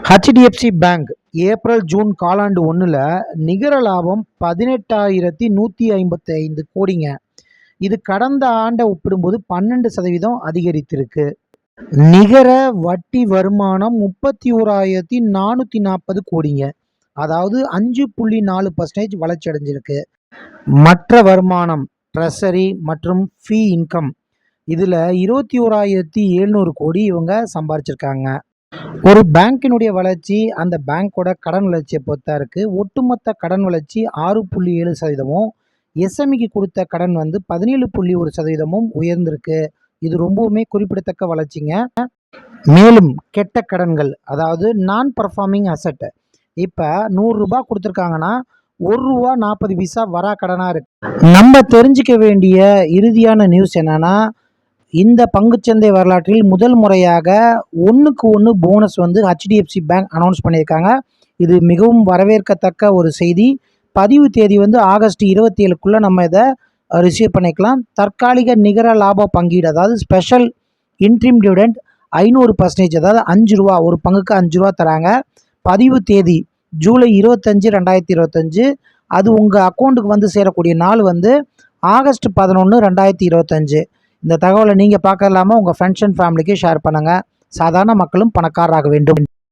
HDFC bank April June காலாண்டு ஒன்றில் நிகர லாபம் 18,155 கோடிங்க. இது கடந்த ஆண்டை ஒப்பிடும்போது 12% அதிகரித்திருக்கு. நிகர வட்டி வருமானம் 31,440 கோடிங்க. அதாவது 5.4% வளர்ச்சி அடைஞ்சிருக்கு. மற்ற வருமானம் ட்ரெஷரி மற்றும் ஃபீ இன்கம் இதில் 21,700 கோடி இவங்க சம்பாரிச்சிருக்காங்க. ஒரு பேங்கினுடைய வளர்ச்சி அந்த பேங்க்கோட கடன் வளர்ச்சியை பொறுத்தா இருக்குது. ஒட்டுமொத்த கடன் வளர்ச்சி 6.7%, எஸ்எம்இக்கு கொடுத்த கடன் 17.1% உயர்ந்திருக்கு. இது ரொம்பவுமே குறிப்பிடத்தக்க வளர்ச்சிங்க. மேலும் கெட்ட கடன்கள், அதாவது நான் பர்ஃபார்மிங் அசட், இப்போ 100 ரூபா கொடுத்துருக்காங்கன்னா 1 ரூபா 40 பைசா வரா கடனாக இருக்கு. நம்ம தெரிஞ்சுக்க வேண்டிய இறுதியான நியூஸ் என்னன்னா, இந்த பங்குச்சந்தை வரலாற்றில் முதல் முறையாக 1க்கு 1 போனஸ் ஹெச்டிஎஃப்சி பேங்க் அனௌன்ஸ் பண்ணியிருக்காங்க. இது மிகவும் வரவேற்கத்தக்க ஒரு செய்தி. பதிவு தேதி ஆகஸ்ட் 27க்குள்ளே நம்ம இதை ரிசீவ் பண்ணிக்கலாம். தற்காலிக நிகர லாப பங்கீடு, அதாவது ஸ்பெஷல் இன்ட்ரீம் டிவிடெண்ட் 500%, அதாவது 5 ரூபா, ஒரு பங்குக்கு 5 ரூபா தராங்க. பதிவு தேதி ஜூலை 25, 2025. அது உங்கள் அக்கௌண்ட்டுக்கு சேரக்கூடிய நாள் ஆகஸ்ட் 11, 2025. இந்த தகவலை நீங்கள் பார்க்கலாமா உங்கள் ஃப்ரெண்ட்ஸ் அண்ட் ஃபேமிலிக்கு ஷேர் பண்ணுங்கள். சாதாரண மக்களும் பணக்காரராக வேண்டும்.